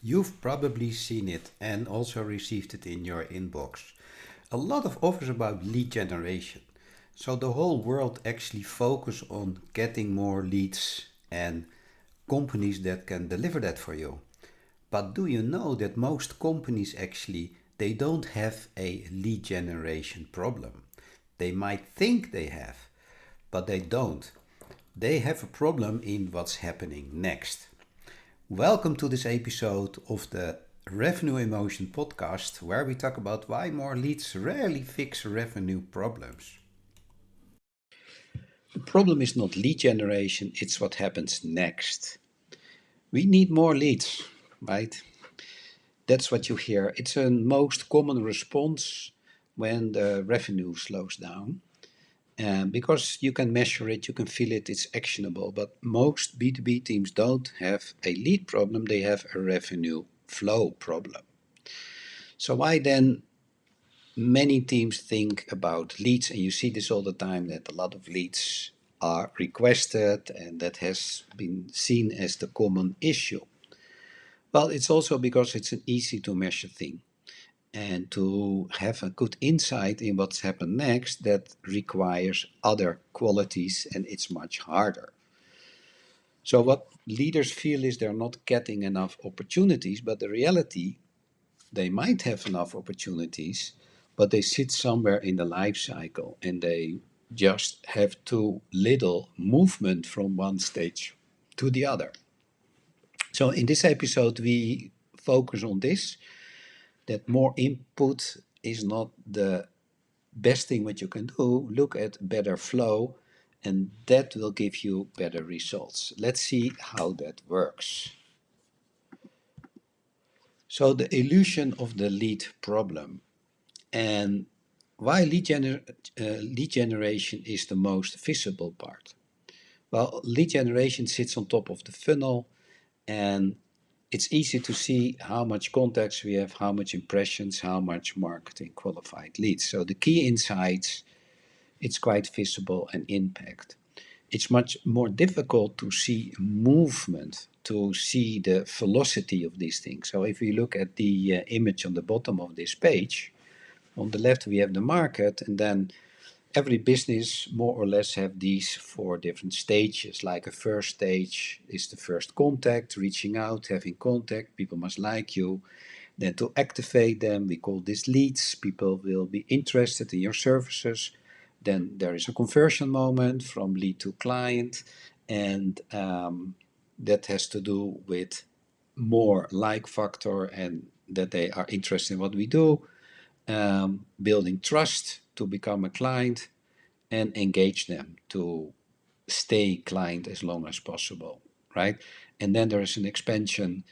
You've probably seen it and also received it in your inbox. A lot of offers about lead generation. So the whole world actually focus on getting more leads and companies that can deliver that for you. But do you know that most companies actually they don't have a lead generation problem? They might think they have, but they don't. They have a problem in what's happening next. Welcome to this episode of the Revenue Emotion podcast, where we talk about why more leads rarely fix revenue problems. The problem is not lead generation, it's what happens next. We need more leads, right? That's what you hear. It's a most common response when the revenue slows down. Because you can measure it, you can feel it, it's actionable. But most B2B teams don't have a lead problem, they have a revenue flow problem. So why then many teams think about leads, and you see this all the time, that a lot of leads are requested, and that has been seen as the common issue. Well, it's also because it's an easy to measure thing. And to have a good insight in what's happened next, that requires other qualities, and it's much harder. So what leaders feel is they're not getting enough opportunities, but the reality, they might have enough opportunities, but they sit somewhere in the life cycle and they just have too little movement from one stage to the other. So in this episode, we focus on this, that more input is not the best thing what you can do. Look at better flow, and that will give you better results. Let's see how that works. So the illusion of the lead problem, and why lead generation is the most visible part. Well, lead generation sits on top of the funnel, and it's easy to see how much contacts we have, how much impressions, how much marketing qualified leads. So the key insights, it's quite visible and impact. It's much more difficult to see movement, to see the velocity of these things. So if we look at the image on the bottom of this page, on the left we have the market, and then every business more or less have these 4 different stages. Like a first stage is the first contact, reaching out, having contact, people must like you. Then to activate them, we call this leads, people will be interested in your services. Then there is a conversion moment from lead to client, and that has to do with more like factor and that they are interested in what we do. Building trust to become a client, and engage them to stay client as long as possible, right? And then there is an expansion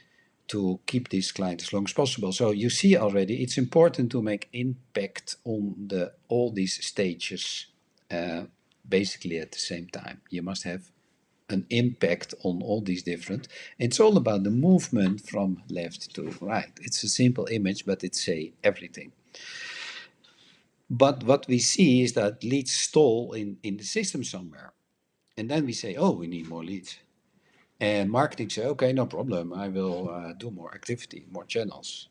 to keep this client as long as possible. So you see already, it's important to make impact on all these stages basically at the same time. You must have an impact on all these different. It's all about the movement from left to right. It's a simple image, but it says everything. But what we see is that leads stall in the system somewhere. And then we say, oh, we need more leads. And marketing say, okay, no problem. I will do more activity, more channels.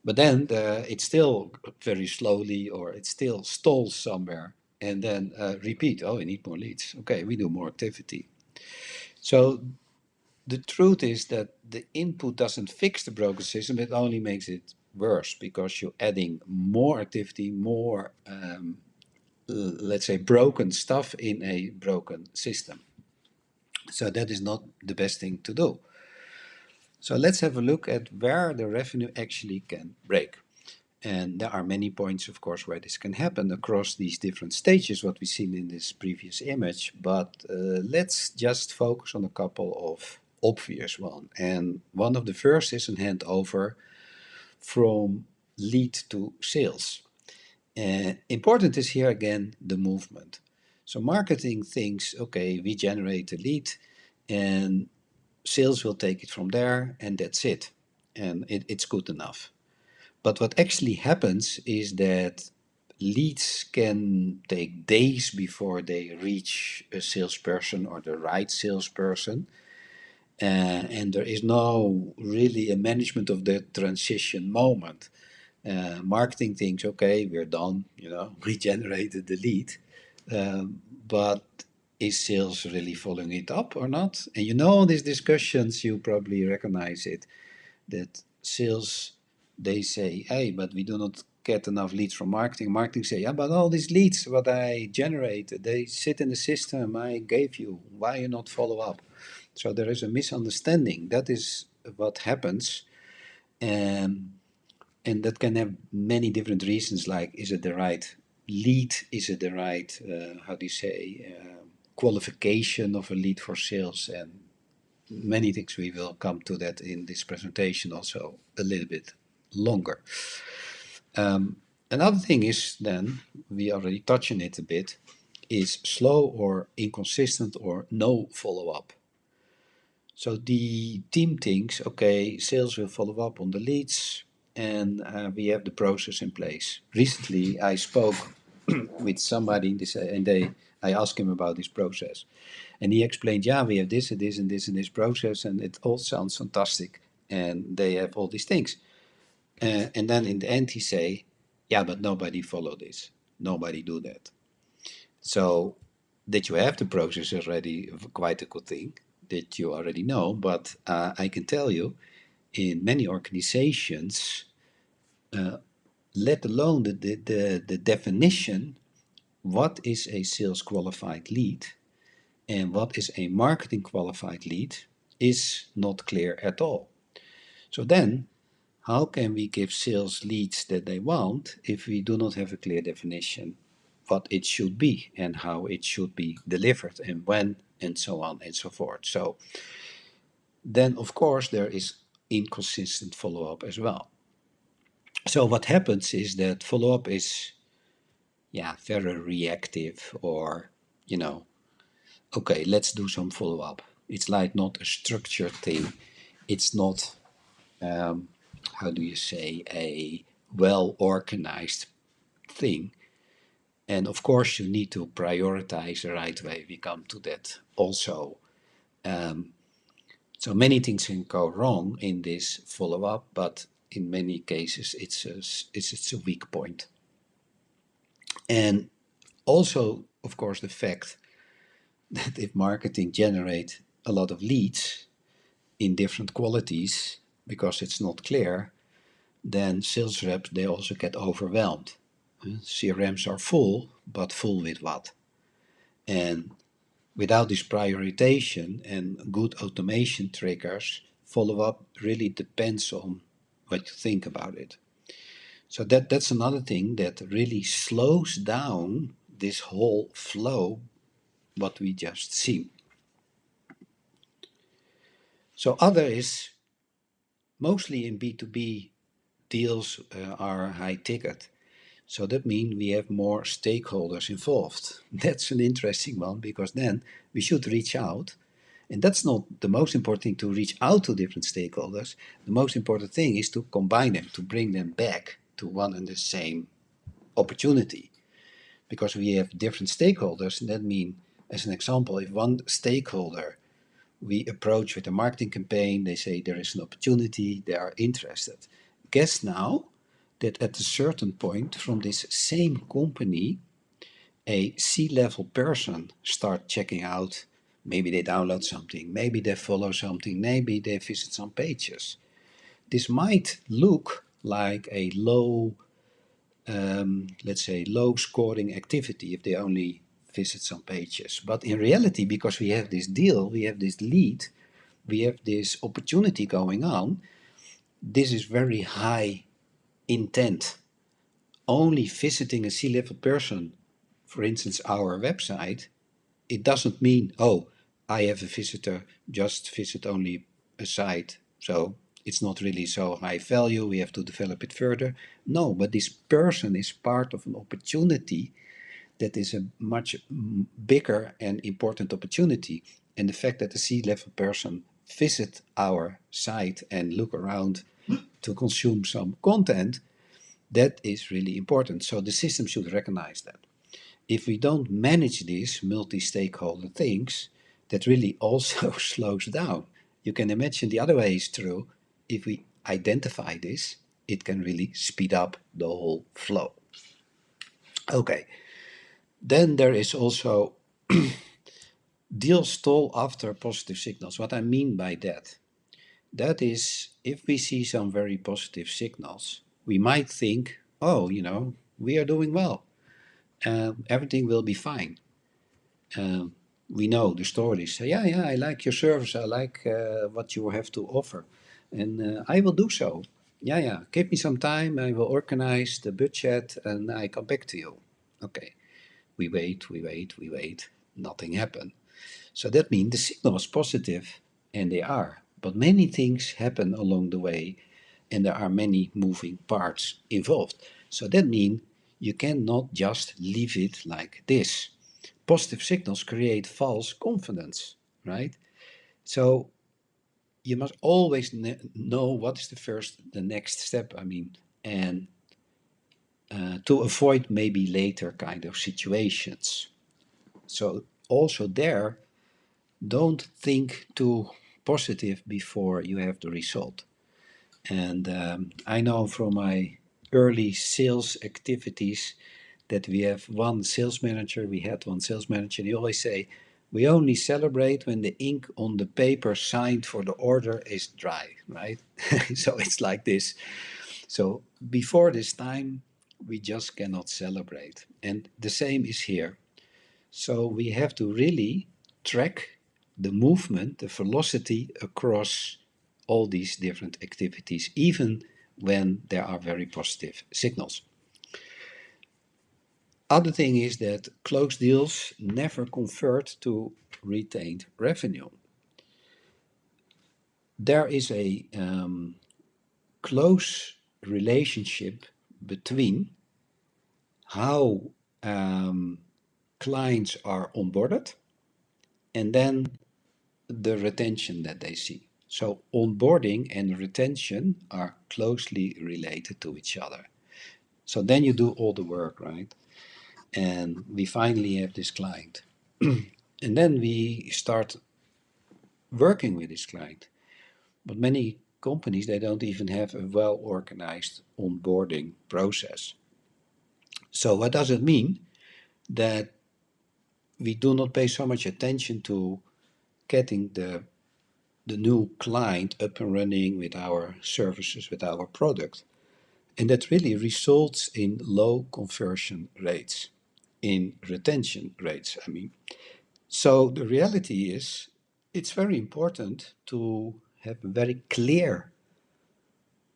But then it's still very slowly, or it still stalls somewhere. And then repeat, oh, we need more leads. Okay, we do more activity. So the truth is that the input doesn't fix the broken system. It only makes it worse, because you're adding more activity, more, let's say, broken stuff in a broken system. So that is not the best thing to do. So let's have a look at where the revenue actually can break. And there are many points, of course, where this can happen across these different stages, what we've seen in this previous image. But let's just focus on a couple of obvious ones. And one of the first is a handover from lead to sales. Important is here again the movement. So marketing thinks, okay, we generate a lead and sales will take it from there, and that's it. And it's good enough. But what actually happens is that leads can take days before they reach a salesperson or the right salesperson. and there is no really a management of the transition moment. Marketing thinks, okay, we're done, we generated the lead, but is sales really following it up or not? And these discussions, you probably recognize it, that sales, they say, hey, but we do not get enough leads from marketing. Marketing say, yeah, but all these leads, what I generated, they sit in the system I gave you. Why you not follow up? So there is a misunderstanding. That is what happens. And that can have many different reasons, like, is it the right lead? Is it the right, qualification of a lead for sales? And many things. We will come to that in this presentation also a little bit longer. Another thing is then, we already touched on it a bit, is slow or inconsistent or no follow-up. So the team thinks, okay, sales will follow up on the leads, and we have the process in place. Recently, I spoke with somebody, I asked him about this process, and he explained, yeah, we have this and this and this and this process, and it all sounds fantastic, and they have all these things. And then in the end, he say, yeah, but nobody follow this, nobody do that. So that you have the process already, quite a good thing that you already know, but I can tell you, in many organizations, let alone the definition, what is a sales qualified lead and what is a marketing qualified lead, is not clear at all. So then, how can we give sales leads that they want if we do not have a clear definition what it should be and how it should be delivered and when and so on and so forth? So then, of course, there is inconsistent follow-up as well. So what happens is that follow-up is, very reactive, or, okay, let's do some follow-up. It's like not a structured thing. It's not, a well-organized thing. And of course, you need to prioritize the right way. We come to that also. So many things can go wrong in this follow-up, but in many cases, it's a weak point. And also, of course, the fact that if marketing generate a lot of leads in different qualities, because it's not clear, then sales reps, they also get overwhelmed. CRMs are full, but full with what? And without this prioritization and good automation triggers, follow-up really depends on what you think about it. So that's another thing that really slows down this whole flow, what we just see. So other is, mostly in B2B deals are high ticket. So that means we have more stakeholders involved. That's an interesting one, because then we should reach out. And that's not the most important thing, to reach out to different stakeholders. The most important thing is to combine them, to bring them back to one and the same opportunity. Because we have different stakeholders, and that means, as an example, if one stakeholder we approach with a marketing campaign, they say there is an opportunity, they are interested. Guess now that at a certain point from this same company, a C-level person start checking out, maybe they download something, maybe they follow something, maybe they visit some pages. This might look like a low, low scoring activity if they only visit some pages. But in reality, because we have this deal, we have this lead, we have this opportunity going on, this is very high intent. Only visiting a C-level person, for instance, our website, it doesn't mean, oh, I have a visitor, just visit only a site, so it's not really so high value, we have to develop it further. No, but this person is part of an opportunity that is a much bigger and important opportunity. And the fact that the C-level person visit our site and look around to consume some content, that is really important. So the system should recognize that. If we don't manage these multi-stakeholder things, that really also slows down. you can imagine the other way is true. If we identify this, it can really speed up the whole flow. Okay, then there is also deal stall after positive signals. What I mean by that, that is, if we see some very positive signals, we might think, oh, we are doing well. Everything will be fine. We know the stories. Say, yeah, I like your service. I like what you have to offer. And I will do so. Yeah, give me some time. I will organize the budget and I come back to you. Okay, we wait. Nothing happened. So that means the signal was positive, and they are. But many things happen along the way, and there are many moving parts involved. So that means you cannot just leave it like this. Positive signals create false confidence, right? So you must always know what is the next step, and to avoid maybe later kind of situations. So also there, don't think too positive before you have the result. And I know from my early sales activities that we had one sales manager, and he always say, we only celebrate when the ink on the paper signed for the order is dry, right? So it's like this. So before this time, we just cannot celebrate. And the same is here. So we have to really track the movement, the velocity across all these different activities, even when there are very positive signals. Other thing is that closed deals never convert to retained revenue. There is a close relationship between how clients are onboarded and then the retention that they see. So onboarding and retention are closely related to each other. So then you do all the work, right? And we finally have this client. And then we start working with this client. But many companies, they don't even have a well-organized onboarding process. So what does it mean? That we do not pay so much attention to getting the new client up and running with our services, with our product. And that really results in low conversion rates, in retention rates, So the reality is, it's very important to have a very clear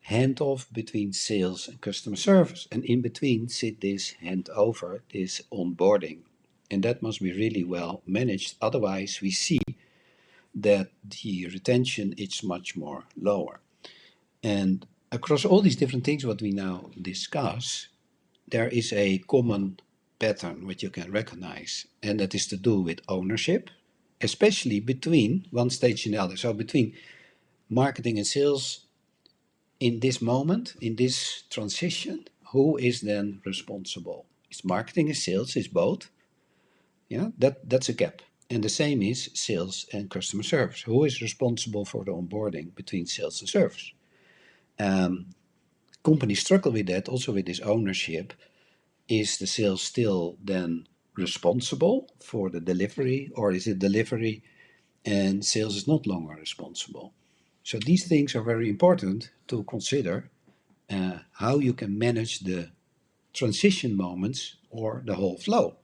handoff between sales and customer service. And in between sit this handover, this onboarding. And that must be really well managed. Otherwise, we see that the retention is much more lower. And across all these different things what we now discuss, there is a common pattern which you can recognize, and that is to do with ownership, especially between one stage and the other. So between marketing and sales, in this moment, in this transition, who is then responsible? Is marketing and sales, is both? Yeah, that's a gap. And the same is sales and customer service. Who is responsible for the onboarding between sales and service? Companies struggle with that, also with this ownership. Is the sales still then responsible for the delivery, or is it delivery and sales is not longer responsible? So these things are very important to consider, how you can manage the transition moments or the whole flow.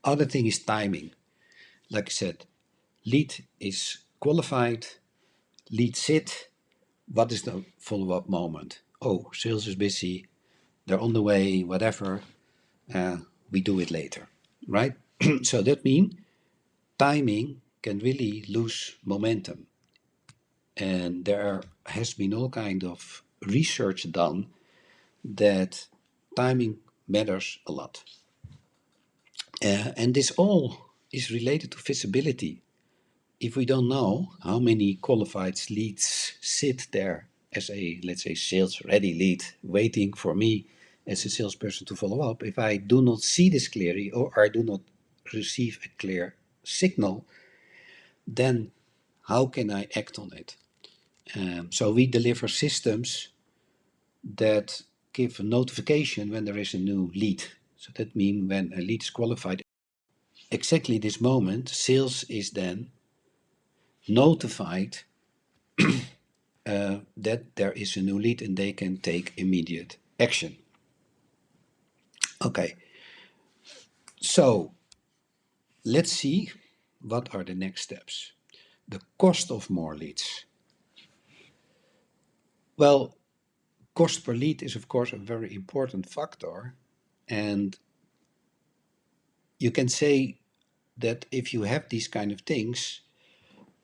Other thing is timing. Like I said, lead is qualified, lead sit. What is the follow-up moment? Oh, sales is busy, they're on the way, whatever, we do it later, right? So that means timing can really lose momentum. And there has been all kind of research done that timing matters a lot. And this all is related to visibility. If we don't know how many qualified leads sit there as a, let's say, sales ready lead waiting for me as a salesperson to follow up, if I do not see this clearly or I do not receive a clear signal, then how can I act on it? So we deliver systems that give a notification when there is a new lead. So that means when a lead is qualified, exactly this moment, sales is then notified that there is a new lead and they can take immediate action. Okay, so let's see what are the next steps. The cost of more leads. Well, cost per lead is of course a very important factor, and you can say that if you have these kind of things,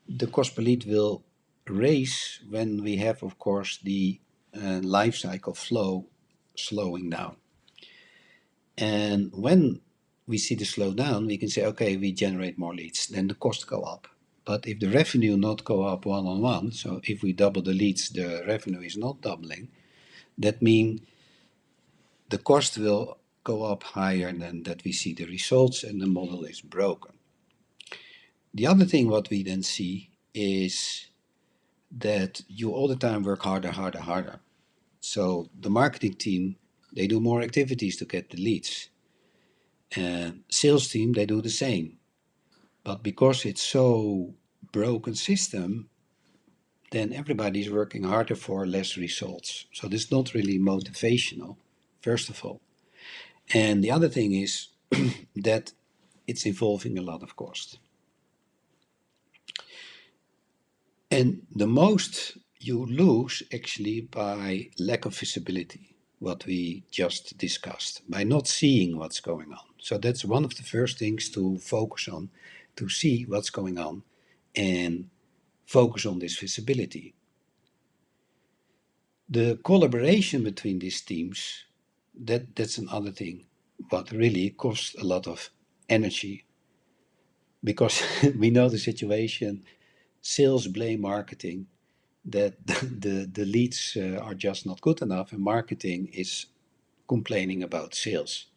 the cost per lead will raise when we have of course the life cycle flow slowing down. And when we see the slowdown, we can say, okay, we generate more leads, then the costs go up. But if the revenue not go up one-on-one, so if we double the leads, the revenue is not doubling, that means the cost will go up higher than that we see the results and the model is broken. The other thing what we then see is that you all the time work harder, harder, harder. So the marketing team, they do more activities to get the leads. And sales team, they do the same. But because it's so broken system, then everybody's working harder for less results. So this is not really motivational, first of all. And the other thing is that it's involving a lot of cost. And the most you lose actually by lack of visibility, what we just discussed, by not seeing what's going on. So that's one of the first things to focus on, to see what's going on and focus on this visibility. The collaboration between these teams, that's another thing, what really costs a lot of energy, because we know the situation, sales blame marketing, that the leads are just not good enough, and marketing is complaining about sales.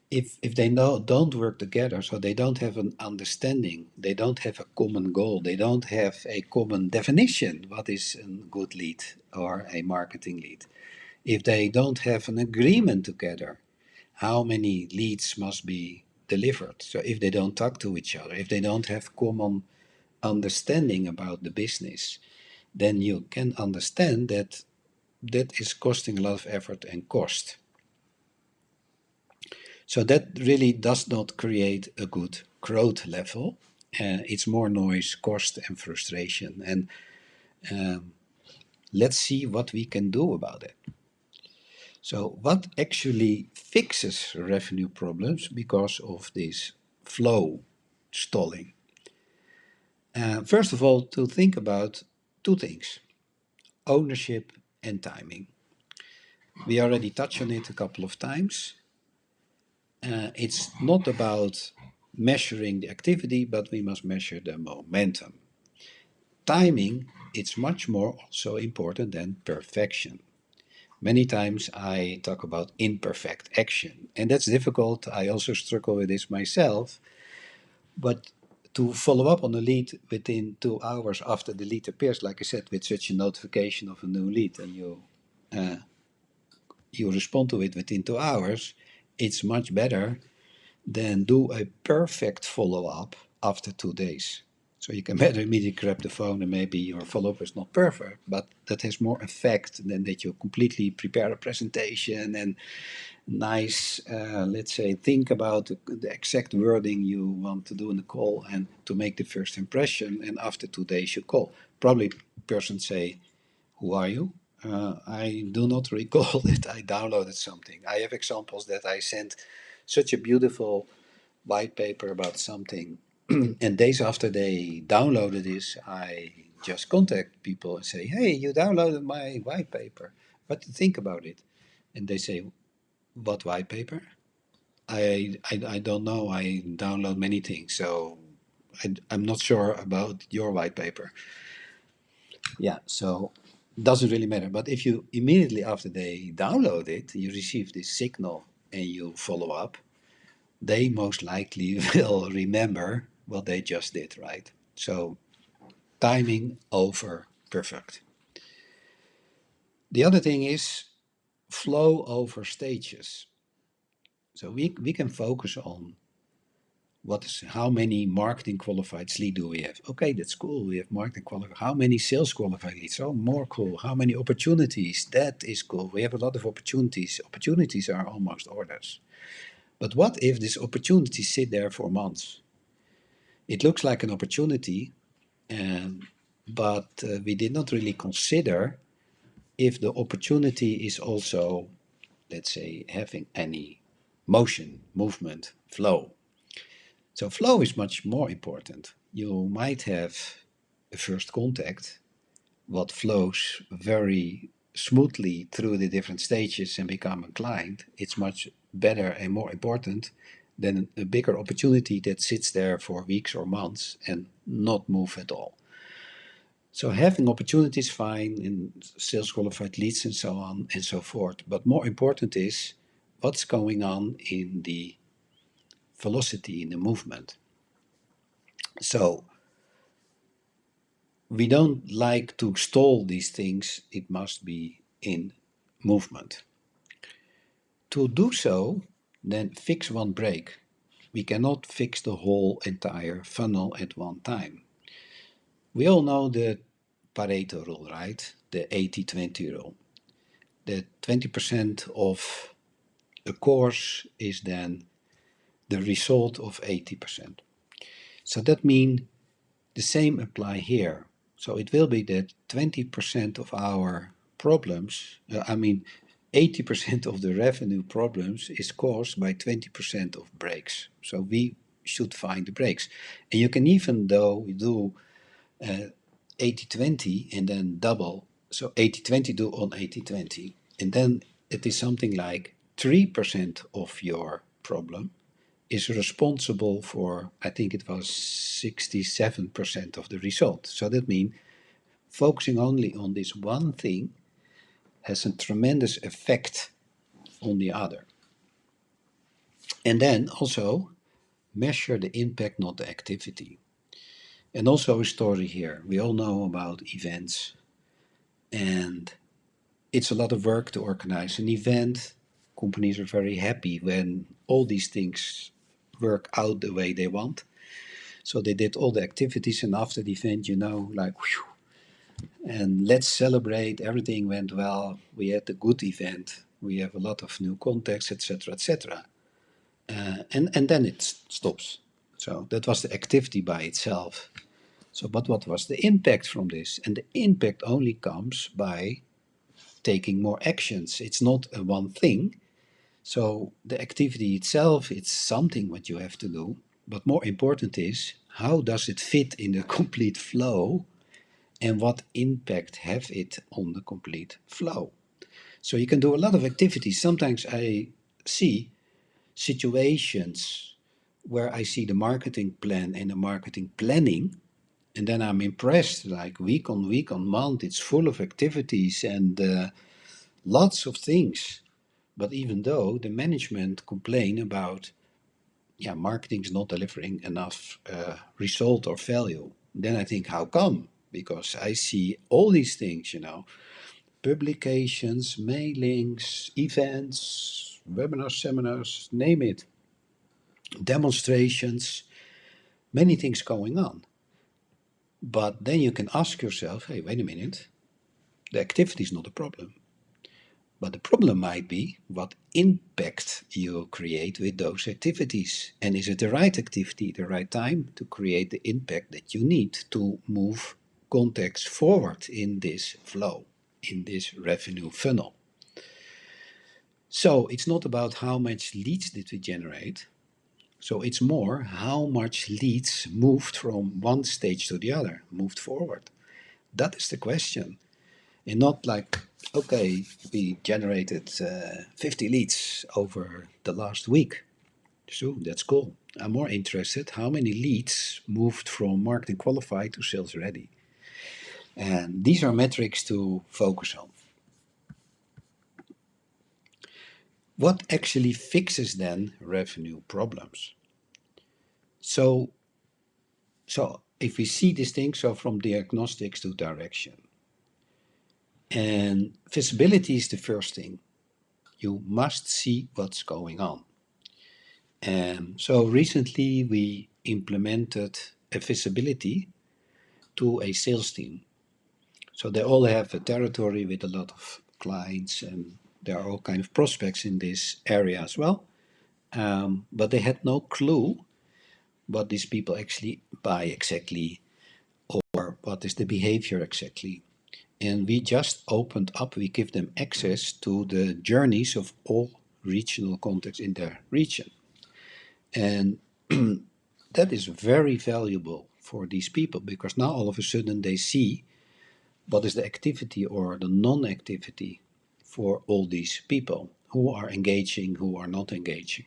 If they don't work together, so they don't have an understanding, they don't have a common goal, they don't have a common definition, what is a good lead or a marketing lead. If they don't have an agreement together, how many leads must be delivered. So if they don't talk to each other, if they don't have common understanding about the business, then you can understand that that is costing a lot of effort and cost. So that really does not create a good growth level. It's more noise, cost, and frustration. And let's see what we can do about it. So what actually fixes revenue problems because of this flow stalling? First of all, to think about two things: ownership and timing. We already touched on it a couple of times. It's not about measuring the activity, but we must measure the momentum. Timing, it's much more also important than perfection. Many times I talk about imperfect action, and that's difficult. I also struggle with this myself. But to follow up on a lead within 2 hours after the lead appears, like I said, with such a notification of a new lead, and you respond to it within 2 hours, it's much better than do a perfect follow-up after 2 days. So you can better immediately grab the phone, and maybe your follow-up is not perfect, but that has more effect than that you completely prepare a presentation and nice, let's say, think about the exact wording you want to do in the call and to make the first impression, and after 2 days you call. Probably person say, who are you? I do not recall that I downloaded something. I have examples that I sent such a beautiful white paper about something, and days after they downloaded this, I just contact people and say, hey, you downloaded my white paper. What do you think about it? And they say, what white paper? I don't know. I download many things, so I'm not sure about your white paper. Yeah, so doesn't really matter. But if you immediately after they download it, you receive this signal and you follow up, they most likely will remember what they just did, right? So timing over perfect. The other thing is flow over stages. So we can focus on how many marketing qualified leads do we have? Okay, that's cool. We have marketing qualified. How many sales qualified leads? Oh, more cool. How many opportunities? That is cool. We have a lot of opportunities. Opportunities are almost orders. But what if these opportunities sit there for months? It looks like an opportunity, but we did not really consider if the opportunity is also, let's say, having any motion, movement, flow. So flow is much more important. You might have a first contact, what flows very smoothly through the different stages and become a client. It's much better and more important than a bigger opportunity that sits there for weeks or months and not move at all. So having opportunities fine in sales qualified leads and so on and so forth. But more important is what's going on in the velocity, in the movement. So we don't like to stall these things. It must be in movement. To do so, then fix one break. We cannot fix the whole entire funnel at one time. We all know the Pareto rule, right? The 80-20 rule. That 20% of a course is then the result of 80%. So that means the same apply here. So it will be that 20% of our problems, 80% of the revenue problems is caused by 20% of breaks. So we should find the breaks. And you can even though do 80-20 and then double, so 80-20 do on 80-20, and then it is something like 3% of your problem is responsible for, I think it was 67% of the result. So that means focusing only on this one thing has a tremendous effect on the other. And then also measure the impact, not the activity. And also a story here. We all know about events, and it's a lot of work to organize an event. Companies are very happy when all these things work out the way they want. So they did all the activities, and after the event, like, whew, and let's celebrate, everything went well, we had a good event, we have a lot of new contacts, etc., etc. And then it stops. So that was the activity by itself. So, but what was the impact from this? And the impact only comes by taking more actions. It's not a one thing. So the activity itself, it's something what you have to do. But more important is, how does it fit in the complete flow, and what impact have it on the complete flow? So you can do a lot of activities. Sometimes I see situations where I see the marketing plan and the marketing planning, and then I'm impressed, like week on month, it's full of activities and lots of things. But even though the management complain about, marketing is not delivering enough result or value, then I think, how come? Because I see all these things, publications, mailings, events, webinars, seminars, name it, demonstrations, many things going on. But then you can ask yourself, hey, wait a minute, the activity is not a problem. But the problem might be what impact you create with those activities. And is it the right activity, the right time to create the impact that you need to move contacts forward in this flow, in this revenue funnel? So it's not about how much leads did we generate. So it's more how much leads moved from one stage to the other, moved forward. That is the question. And not like, okay, we generated 50 leads over the last week. So that's cool. I'm more interested how many leads moved from marketing qualified to sales ready. And these are metrics to focus on. What actually fixes then revenue problems? So if we see these things, so from diagnostics to direction. And visibility is the first thing. You must see what's going on. And so recently we implemented a visibility to a sales team. So they all have a territory with a lot of clients, and there are all kind of prospects in this area as well. But they had no clue what these people actually buy exactly, or what is the behavior exactly. And we just opened up, we give them access to the journeys of all regional contacts in their region. And that is very valuable for these people, because now all of a sudden they see what is the activity or the non-activity for all these people, who are engaging, who are not engaging.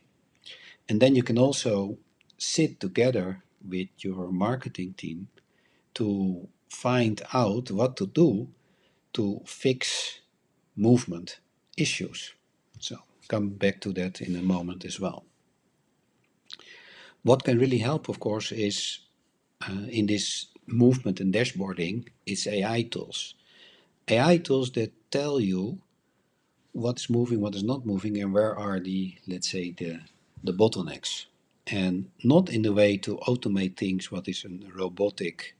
And then you can also sit together with your marketing team to find out what to do to fix movement issues. So come back to that in a moment as well. What can really help, of course, is in this movement and dashboarding, it's AI tools. AI tools that tell you what's moving, what is not moving, and where are the, let's say, the bottlenecks. And not in the way to automate things, what is a robotic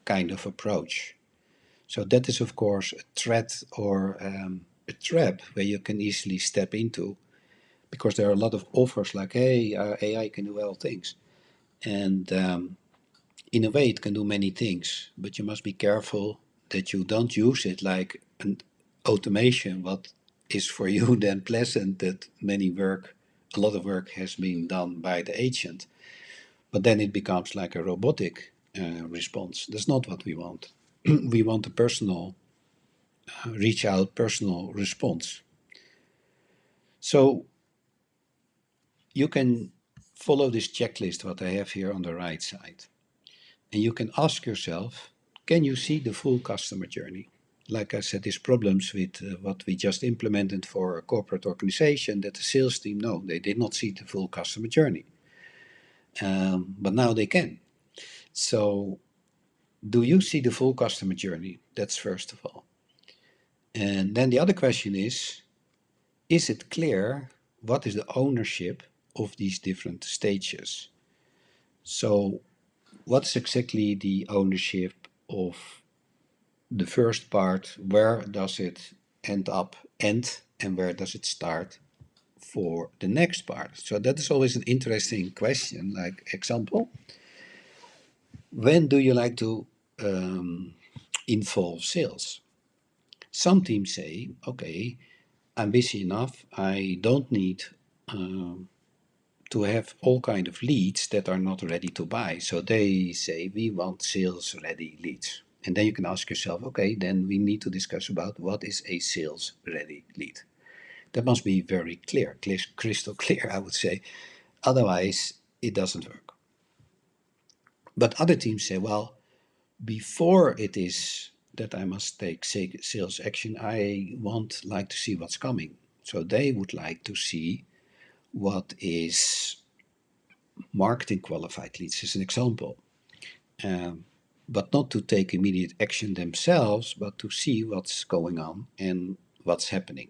kind of approach. So that is, of course, a threat or a trap where you can easily step into, because there are a lot of offers like, hey, AI can do all things. And in a way, it can do many things, but you must be careful that you don't use it like an automation, what is for you then pleasant, that a lot of work has been done by the agent, but then it becomes like a robotic response. That's not what we want. We want a personal, reach out, personal response. So you can follow this checklist, what I have here on the right side. And you can ask yourself, can you see the full customer journey? Like I said, these problems with what we just implemented for a corporate organization, that the sales team, no, they did not see the full customer journey. But now they can. So do you see the full customer journey? That's first of all. And then the other question is it clear what is the ownership of these different stages? So what's exactly the ownership of the first part? Where does it end, and where does it start for the next part? So that is always an interesting question. Like, example, when do you like to involve sales? Some teams say, okay, I'm busy enough, I don't need to have all kind of leads that are not ready to buy. So they say, we want sales ready leads. And then you can ask yourself, okay, then we need to discuss about what is a sales ready lead. That must be very clear, crystal clear, I would say. Otherwise, it doesn't work. But other teams say, well, before it is that I must take sales action, I like to see what's coming. So they would like to see what is marketing qualified leads, as an example. But not to take immediate action themselves, but to see what's going on and what's happening.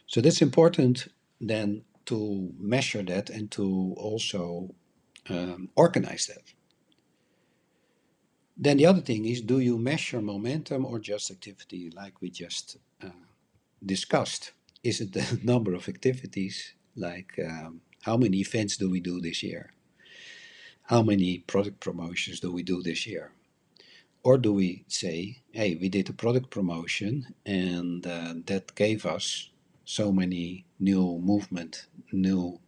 So that's important then to measure that and to also organize that. Then the other thing is, do you measure momentum or just activity, like we just discussed? Is it the number of activities, like how many events do we do this year? How many product promotions do we do this year? Or do we say, hey, we did a product promotion and that gave us so many new movement, new,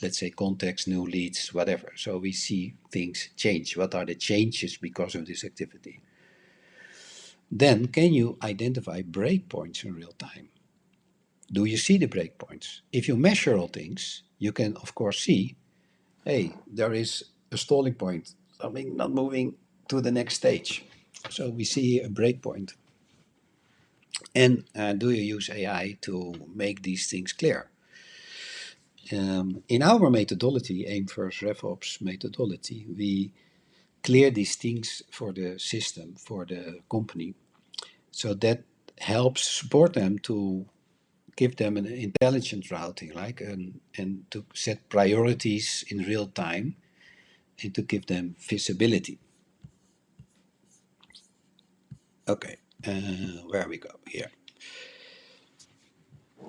let's say, contacts, new leads, whatever. So we see things change. What are the changes because of this activity? Then can you identify breakpoints in real time? Do you see the breakpoints? If you measure all things, you can of course see, hey, there is a stalling point, something not moving to the next stage. So we see a breakpoint. And do you use AI to make these things clear? In our methodology, 𝗪𝗵𝘁 RevOps methodology, we clear these things for the system, for the company. So that helps support them to give them an intelligent routing, like, and to set priorities in real time and to give them visibility. Okay, where we go here.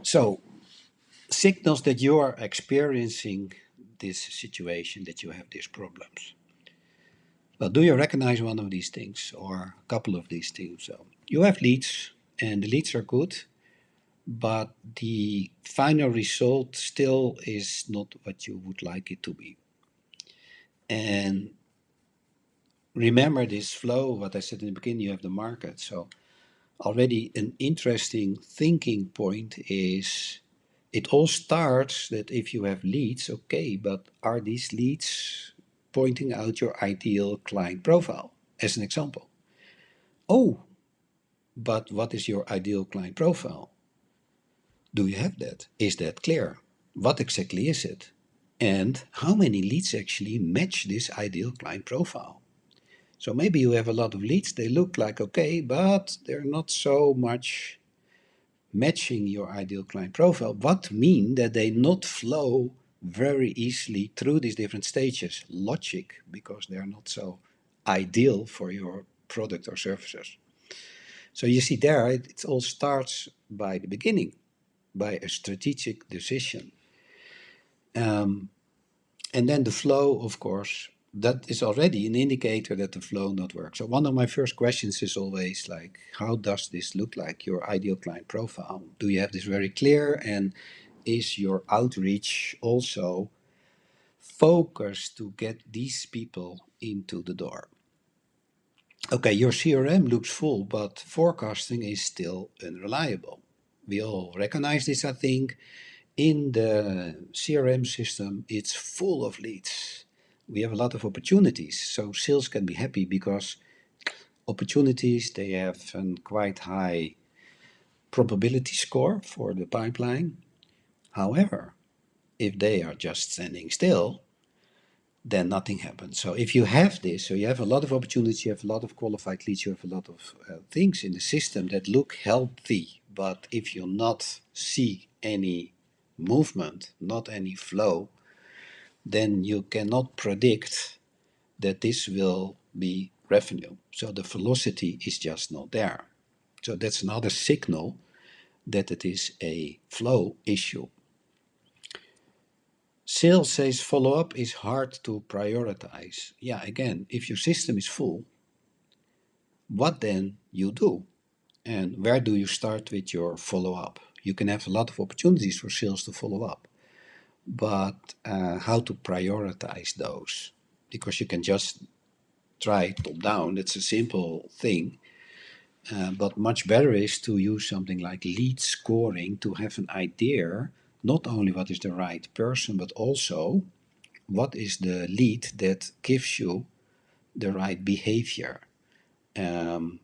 So, signals that you are experiencing this situation, that you have these problems. Well, do you recognize one of these things or a couple of these things? So, you have leads, and the leads are good, but the final result still is not what you would like it to be. And remember this flow, what I said in the beginning, you have the market. So already an interesting thinking point is it all starts that if you have leads, okay, but are these leads pointing out your ideal client profile, as an example? Oh, but what is your ideal client profile? Do you have that? Is that clear? What exactly is it? And how many leads actually match this ideal client profile? So maybe you have a lot of leads, they look like okay, but they're not so much matching your ideal client profile. What mean that they not flow very easily through these different stages, logic, because they're not so ideal for your product or services. So you see there, it all starts by the beginning, by a strategic decision. And then the flow, of course, that is already an indicator that the flow not works. So one of my first questions is always like, how does this look like, your ideal client profile? Do you have this very clear? And is your outreach also focused to get these people into the door? Okay, your CRM looks full, but forecasting is still unreliable. We all recognize this, I think. In the CRM system, it's full of leads. We have a lot of opportunities, so sales can be happy because opportunities, they have a quite high probability score for the pipeline. However, if they are just standing still, then nothing happens. So if you have this, so you have a lot of opportunities, you have a lot of qualified leads, you have a lot of things in the system that look healthy, but if you not see any movement, not any flow, then you cannot predict that this will be revenue. So the velocity is just not there. So that's another signal that it is a flow issue. Sales says follow-up is hard to prioritize. Yeah, again, if your system is full, what then you do? And where do you start with your follow-up? You can have a lot of opportunities for sales to follow up, but how to prioritize those? Because you can just try top-down, it's a simple thing, but much better is to use something like lead scoring to have an idea, not only what is the right person, but also what is the lead that gives you the right behavior, the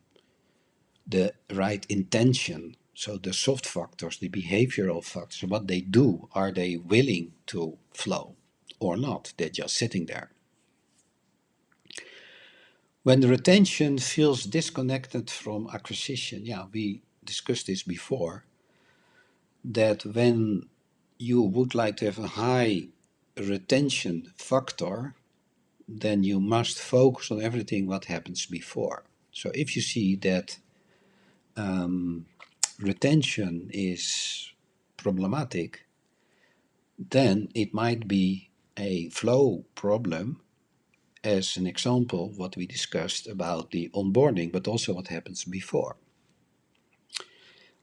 right intention. So the soft factors, the behavioral factors, what they do, are they willing to flow or not? They're just sitting there. When the retention feels disconnected from acquisition, yeah, we discussed this before, that when you would like to have a high retention factor, then you must focus on everything what happens before. So if you see that retention is problematic, then it might be a flow problem, as an example what we discussed about the onboarding, but also what happens before.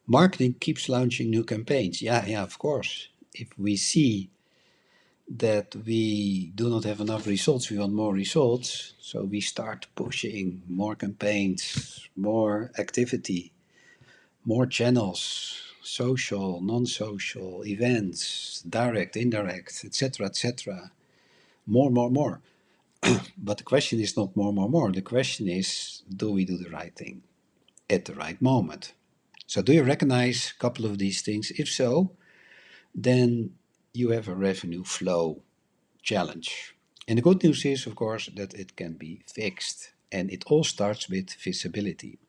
Marketing keeps launching new campaigns. Yeah, of course. If we see that we do not have enough results, we want more results, so we start pushing more campaigns, more activity, more channels, social, non-social, events, direct, indirect, etc., more. But the question is not more. The question is, do we do the right thing at the right moment? So do you recognize a couple of these things? If so, then you have a revenue flow challenge. And the good news is, of course, that it can be fixed. And it all starts with visibility.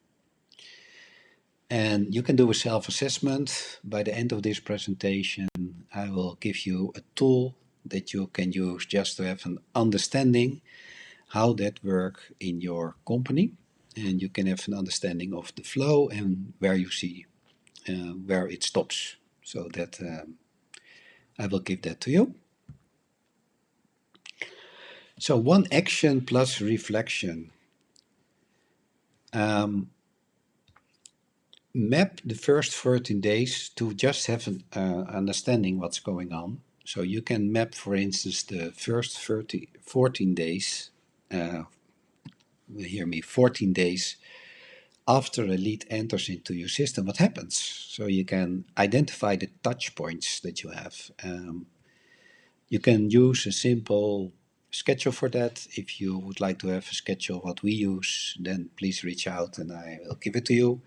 And you can do a self-assessment. By the end of this presentation, I will give you a tool that you can use just to have an understanding how that works in your company. And you can have an understanding of the flow and where you see where it stops. So that I will give that to you. So one action plus reflection. Map the first 14 days to just have an understanding what's going on. So you can map, for instance, the first 14 days, hear me, 14 days after a lead enters into your system, what happens? So you can identify the touch points that you have. You can use a simple schedule for that. If you would like to have a schedule what we use, then please reach out and I will give it to you,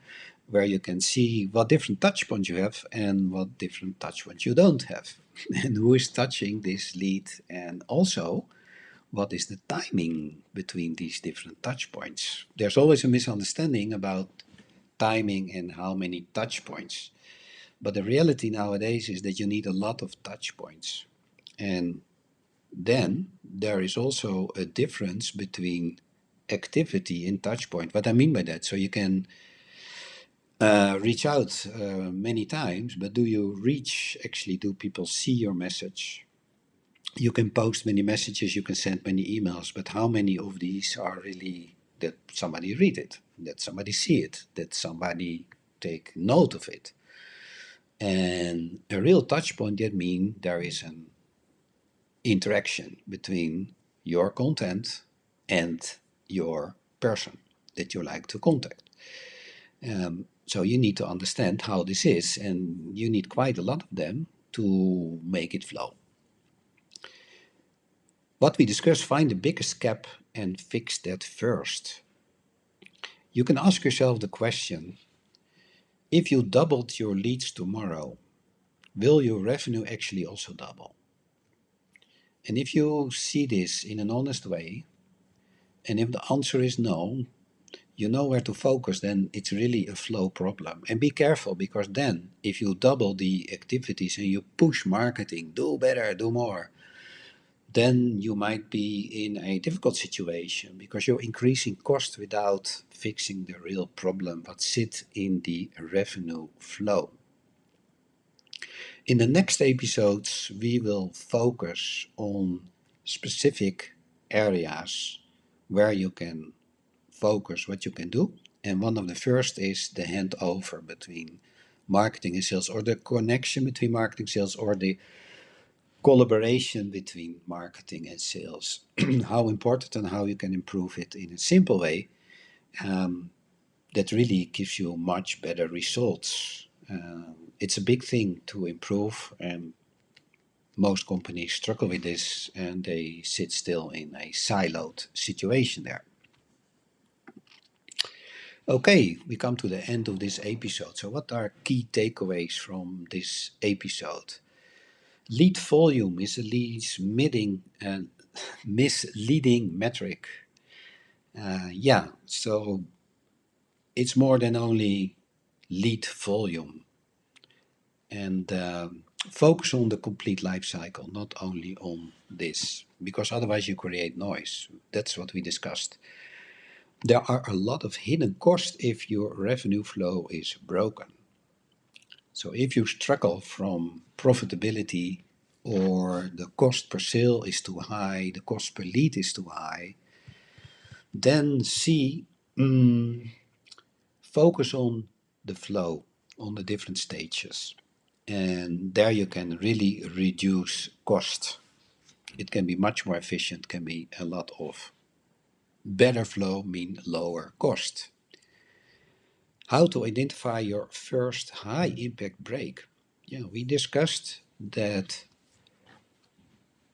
where you can see what different touch points you have and what different touch points you don't have, and who is touching this lead, and also what is the timing between these different touch points. There's always a misunderstanding about timing and how many touch points. But the reality nowadays is that you need a lot of touch points. And then there is also a difference between activity and touch point. What I mean by that, so you can reach out many times, but do you reach, actually, do people see your message? You can post many messages, you can send many emails, but how many of these are really that somebody read it, that somebody see it, that somebody take note of it? And a real touch point, that means there is an interaction between your content and your person that you like to contact. So you need to understand how this is, and you need quite a lot of them to make it flow. What we discussed, find the biggest gap and fix that first. You can ask yourself the question, if you doubled your leads tomorrow, will your revenue actually also double? And if you see this in an honest way, and if the answer is no, you know where to focus, then it's really a flow problem. And be careful, because then if you double the activities and you push marketing, do better, do more, then you might be in a difficult situation, because you're increasing cost without fixing the real problem that sits in the revenue flow. In the next episodes, we will focus on specific areas where you can focus what you can do. And one of the first is the handover between marketing and sales, or the connection between marketing and sales, or the collaboration between marketing and sales. How important and how you can improve it in a simple way that really gives you much better results. It's a big thing to improve, and most companies struggle with this, and they sit still in a siloed situation there. Okay, we come to the end of this episode. So what are key takeaways from this episode? Lead volume is a misleading metric. So it's more than only lead volume. And focus on the complete life cycle, not only on this, because otherwise you create noise. That's what we discussed. There are a lot of hidden costs if your revenue flow is broken. So if you struggle from profitability, or the cost per sale is too high, the cost per lead is too high, then focus on the flow, on the different stages. And there you can really reduce cost. It can be much more efficient, can be a lot of better flow, mean lower cost. How to identify your first high impact break. Yeah, we discussed that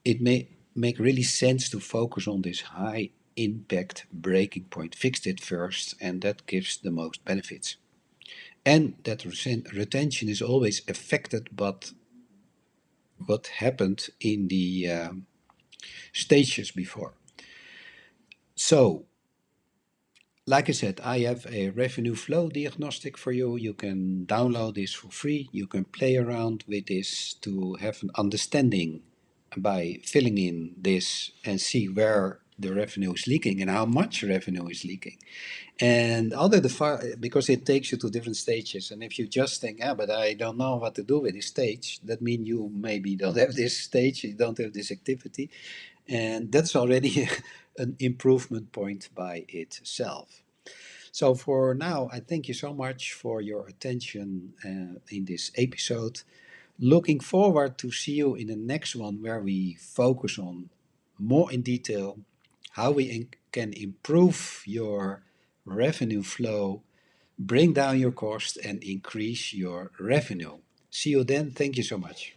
it may make really sense to focus on this high impact breaking point. Fix it first, and that gives the most benefits. And that retention is always affected, but what happened in the stages before. So, like I said, I have a revenue flow diagnostic for you. You can download this for free. You can play around with this to have an understanding by filling in this and see where the revenue is leaking and how much revenue is leaking. And because it takes you to different stages, and if you just think, but I don't know what to do with this stage, that means you maybe don't have this stage, you don't have this activity, and that's already an improvement point by itself. So for now, I thank you so much for your attention in this episode. Looking forward to see you in the next one, where we focus on more in detail how we can improve your revenue flow, bring down your cost, and increase your revenue. See you then. Thank you so much.